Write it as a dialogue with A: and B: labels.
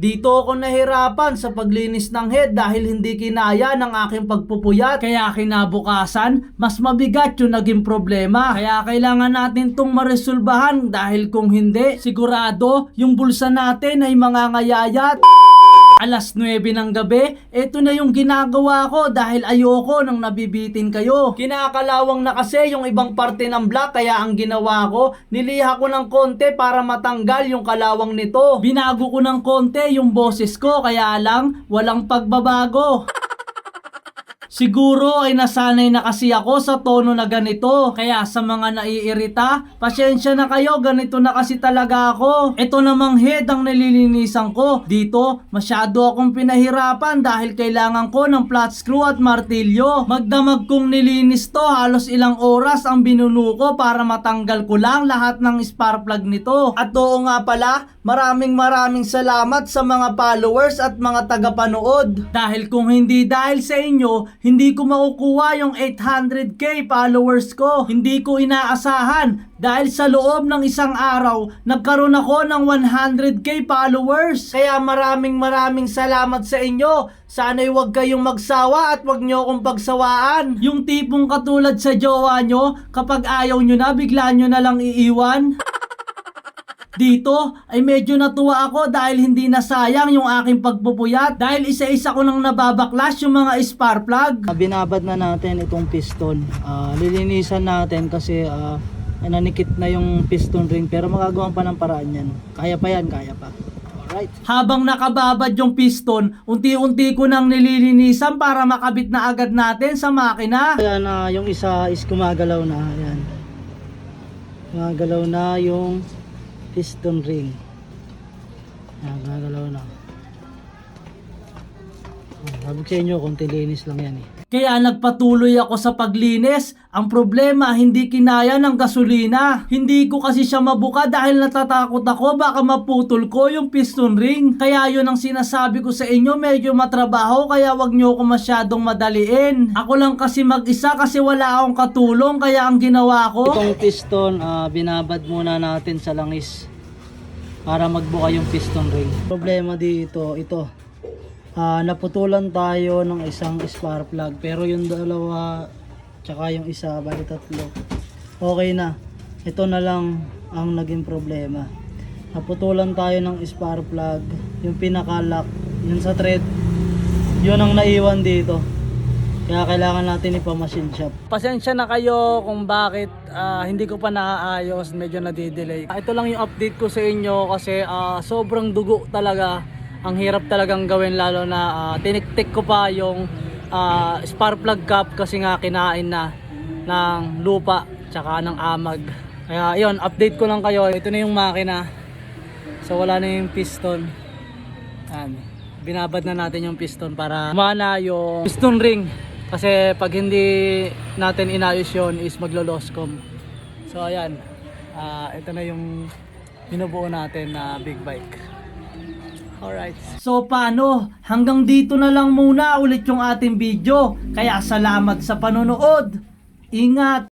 A: Dito ako nahirapan sa paglinis ng head dahil hindi kinaya ng aking pagpupuyat. Kaya kinabukasan, mas mabigat yung naging problema. Kaya kailangan natin tong maresolbahan dahil kung hindi, sigurado yung bulsa natin ay mangangayayat. Alas 9 ng gabi, eto na yung ginagawa ko dahil ayoko nang nabibitin kayo. Kinakalawang na kasi yung ibang parte ng block kaya ang ginawa ko, niliha ko ng konti para matanggal yung kalawang nito. Binago ko ng konti yung boses ko kaya lang walang pagbabago. Siguro ay nasanay na kasi ako sa tono na ganito. Kaya sa mga naiirita, pasensya na kayo, ganito na kasi talaga ako. Ito namang head ang nililinisan ko. Dito, masyado akong pinahirapan dahil kailangan ko ng flat screw at martilyo. Magdamag kong nilinis to, halos ilang oras ang binuno ko para matanggal ko lang lahat ng spark plug nito. At oo nga pala, maraming salamat sa mga followers at mga tagapanood. Dahil kung hindi dahil sa inyo, hindi ko makukuha yung 800k followers ko. Hindi ko inaasahan dahil sa loob ng isang araw, nagkaroon ako ng 100k followers. Kaya maraming salamat sa inyo. Sana'y huwag kayong magsawa at huwag nyo akong pagsawaan. Yung tipong katulad sa jowa nyo, kapag ayaw nyo na, bigla nyo na lang iiwan. Dito ay medyo natuwa ako dahil hindi nasayang yung aking pagpupuyat dahil isa-isa ko nang nababaklas yung mga spark plug.
B: Binabad na natin itong piston. Lilinisan natin kasi nanikit na yung piston ring pero magagawan pa ng paraan yan. Kaya pa yan, kaya pa. Alright.
A: Habang nakababad yung piston, unti-unti ko nang nililinisan para makabit na agad natin sa makina.
B: Ayan, yung isa is kumagalaw na. Ayan. Kumagalaw na yung piston ring. Ayan, kumagalaw na. Sabi ko sa inyo, konti linis lang yan eh.
A: Kaya nagpatuloy ako sa paglinis. Ang problema, hindi kinaya ng gasolina. Hindi ko kasi siya mabuka dahil natatakot ako baka maputol ko yung piston ring. Kaya yun ang sinasabi ko sa inyo, medyo matrabaho kaya wag nyo ako masyadong madaliin. Ako lang kasi mag-isa kasi wala akong katulong kaya ang ginawa ko,
B: Itong piston, binabad muna natin sa langis para magbuka yung piston ring. Problema dito, ito. Naputulan tayo ng isang spark plug pero yung dalawa tsaka yung isa, bali tatlo, okay na. Ito na lang ang naging problema. Naputulan tayo ng spark plug, yung pinaka-lock, yun sa thread, yun ang naiwan dito. Kaya kailangan natin ipa-machine shop. Pasensya na kayo kung bakit hindi ko pa naaayos, medyo nadidelay. Ito lang yung update ko sa inyo kasi sobrang dugo talaga. Ang hirap talagang gawin lalo na tiniktik ko pa yung spark plug cap kasi nga kinain na ng lupa tsaka ng amag. Kaya yun, update ko lang kayo. Ito na yung makina. So wala na yung piston. Ayan. Binabad na natin yung piston para umana yung piston ring. Kasi pag hindi natin inayos yun is maglo-loscom. So ayan. Ito na yung binubuo natin na big bike. Alright.
A: So paano? Hanggang dito na lang muna ulit yung ating video. Kaya salamat sa panonood. Ingat!